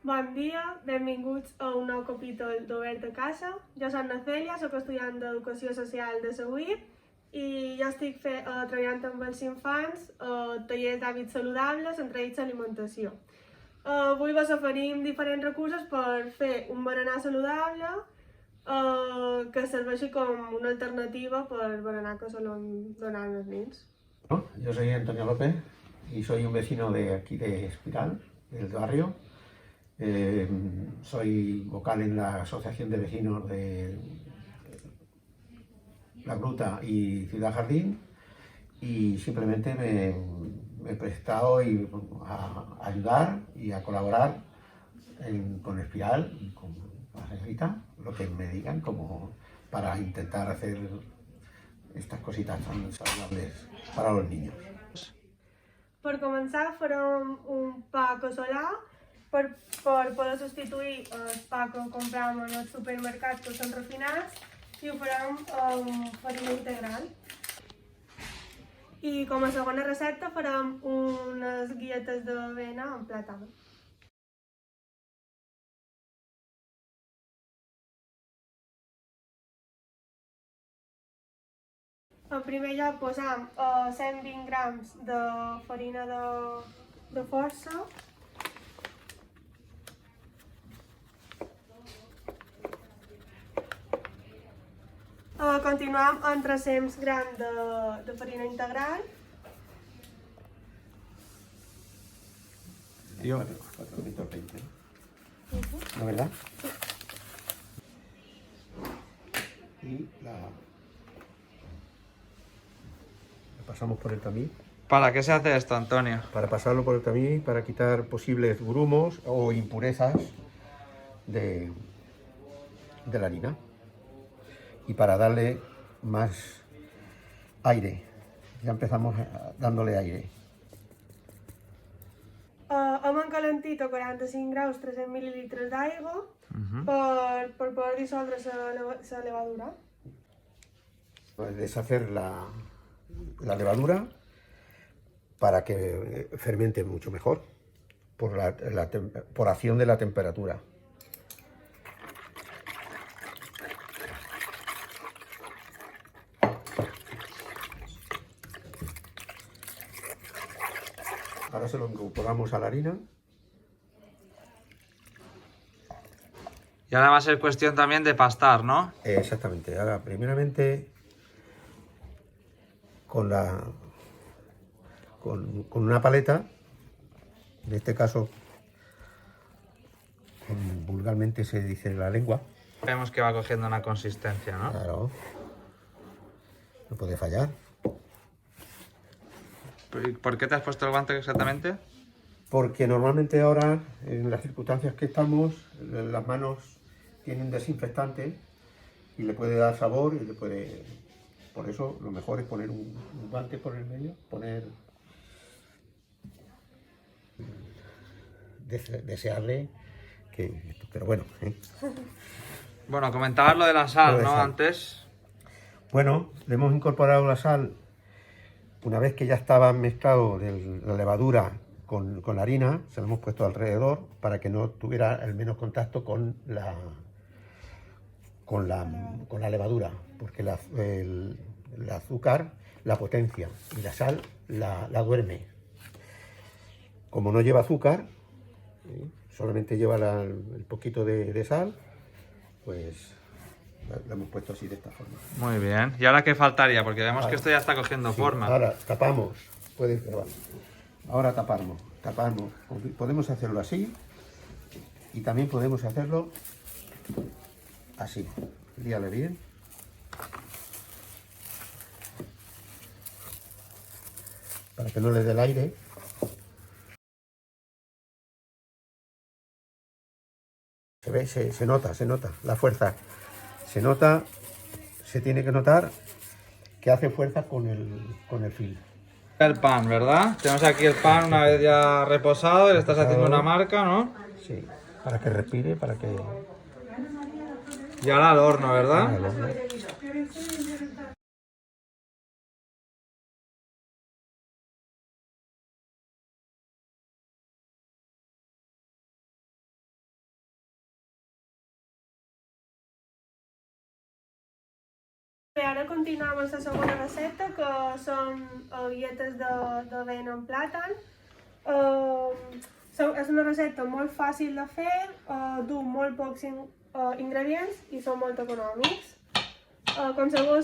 Bon dia, benvinguts a un nou capítol d'Obert a Casa. Jo soc na Cèlia, soc estudiant d'Educació Social de la UIP i jo estic treballant amb els infants tallers d'hàbits saludables, entre ells alimentació. Avui vos oferim diferents recursos per fer un berenar saludable que serveixi com una alternativa per berenar que solen donar els nens. Yo soy Antonio López y soy un vecino de aquí de Espiral, del barrio. Soy vocal en la Asociación de Vecinos de La Gruta y Ciudad Jardín y simplemente me he prestado a ayudar y a colaborar con Espiral y con la señorita, lo que me digan, como para intentar hacer estas cositas tan saludables para los niños. Per començar farem un pa casolà per poder substituir el pa que comprem en els supermercats que són refinats i ho farem amb farina integral. I com a segona recepta farem unes guilletes d'avena amb plàtan. En primer lloc posam 120 grams de farina de força, continuem amb 300 grams de farina integral, Yo, 420, ¿no verdad? Y la pasamos por el tamiz. ¿Para qué se hace esto, Antonio? Para pasarlo por el tamiz, para quitar posibles grumos o impurezas de la harina y para darle más aire. Ya empezamos dándole aire. hem encalentit a 45 graus 300 mil·lilitres d'aigua per poder dissoldre la levadura. Deshacer la levadura para que fermente mucho mejor por acción de la temperatura. Ahora se lo incorporamos a la harina. Y ahora va a ser cuestión también de pastar, ¿no? Exactamente. Ahora, primeramente, con una paleta, en este caso, vulgarmente se dice la lengua. Vemos que va cogiendo una consistencia, ¿no? Claro. No puede fallar. ¿Por qué te has puesto el guante exactamente? Porque normalmente ahora, en las circunstancias que estamos, las manos tienen desinfectante y le puede dar sabor y le puede... Por eso lo mejor es poner un guante por el medio, desearle que... Pero bueno, Bueno, comentabas lo de la sal, ¿no? Antes. Bueno, le hemos incorporado la sal una vez que ya estaba mezclado la levadura con la harina, se la hemos puesto alrededor para que no tuviera el menos contacto con la levadura, porque el azúcar la potencia y la sal la duerme. Como no lleva azúcar, solamente lleva el poquito de sal, pues lo hemos puesto así de esta forma. Muy bien. ¿Y ahora qué faltaría? Porque vemos que esto ya está cogiendo forma. Ahora tapamos, puedes probar. Ahora tapamos. Podemos hacerlo así y también podemos hacerlo así. Líale bien. Para que no le dé el aire. Se ve, se nota la fuerza. Se tiene que notar que hace fuerza con el fil. El pan, ¿verdad? Tenemos aquí el pan una vez ya reposado y le estás haciendo una marca, ¿no? Sí, para que respire, para que... Y ahora al horno, ¿verdad? Al horno. Bé, ara continuem amb la segona recepta, que són galletes d'avena amb plàtan. És una recepta molt fàcil de fer, du molt pocs ingredients i són molt econòmics. Com sabeu,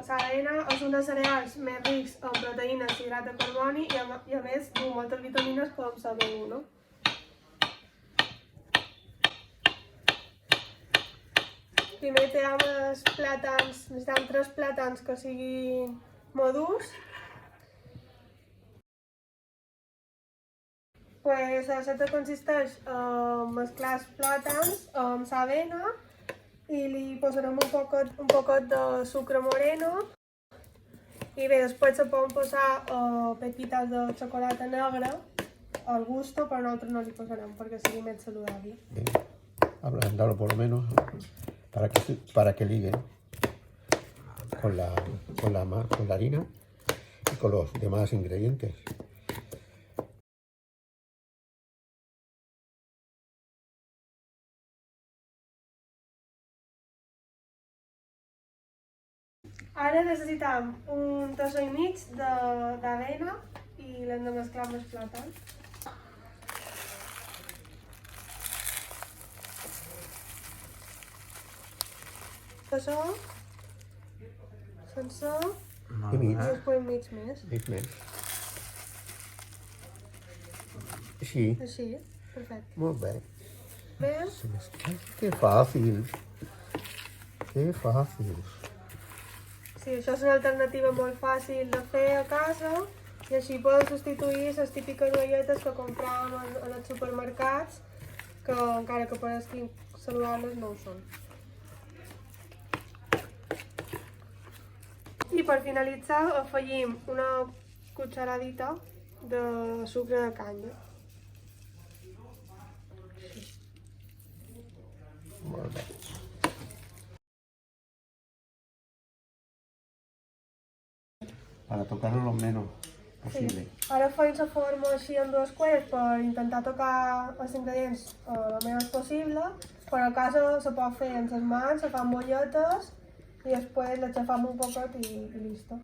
l'avena és un dels cereals més rics en proteïnes i hidrat de carboni i a més du moltes vitamines com la B1. Primer tirem els plàtans, necessitem 3 plàtans que siguin madurs. La recepta consisteix en mesclar els plàtans amb l'avena i li posarem un poquet de sucre moreno. I bé, després se poden posar pepitas de xocolata negra al gusto, però nosaltres no li posarem perquè sigui més saludable. Ablandarlo por lo menos para que ligue con la harina y con los demás ingredientes. Ara necessitem un tassó i mig d'avena i l'hem de mesclar amb els plàtans. Tassó, sencer I mig. i després mig més. Mig més. Sí, Així, perfecte. molt bé. Bé, Qué fácil. Qué fácil. sí, això és una alternativa molt fàcil de fer a casa i així poden substituir les típiques galletes que compràvem en els supermercats, que encara que pareixin saludables no ho són. I per finalitzar afegim una cucharadita de sucre de canya. Molt bé. Para tocarlo lo menos posible. Sí. Ara faig la forma així en 2 cues per intentar tocar els ingredients el menys possible, però a casa se pot fer amb les mans, se fan bolletes i després les xafam un poquet i listo.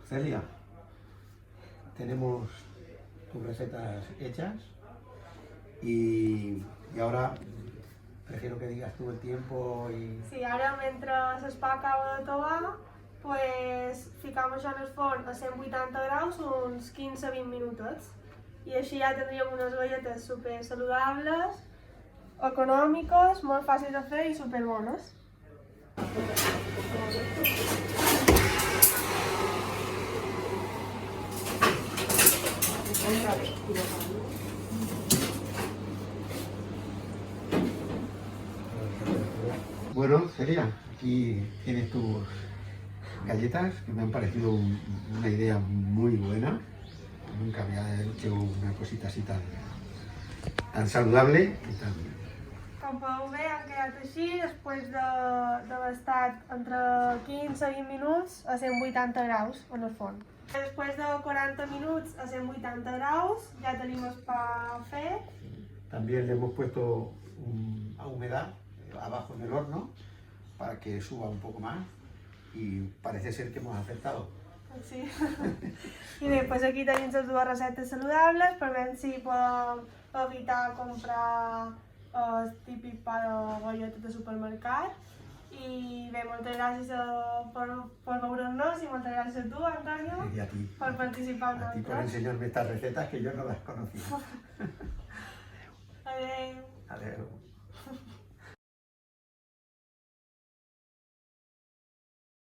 Celia, tenemos tus recetas hechas y ahora prefiero que digas tú el tiempo y... Sí, ara mentre l'espà acaba de tovar, pues, ficam això en el forn a 180 graus uns 15-20 minutets. I així ja tindríem unes galletes super saludables, econòmiques, molt fàcils de fer i super bones. Bueno, Celia, aquí tienes tus galletas que me han parecido una idea muy buena. Nunca había hecho una cosita así tan saludable y tan... Com podeu ver, han quedat així després d'haver estat entre 15 i 20 minuts a 180 graus en el forn. Després de 40 minuts a 180 graus ja tenim el pa fet. También le hemos puesto a humedad abajo en el horno para que suba un poco más y parece ser que hemos acertado. Sí. I bé, doncs aquí tenim les dues receptes saludables per veure si podem evitar comprar el típic pa de galletes de supermercat. I bé, moltes gràcies per veure'ns i moltes gràcies a tu, Antonio, Y a ti. per participar amb A ti por nosaltres. enseñarme estas recetas que yo no las conocía. Adéu. Adeu.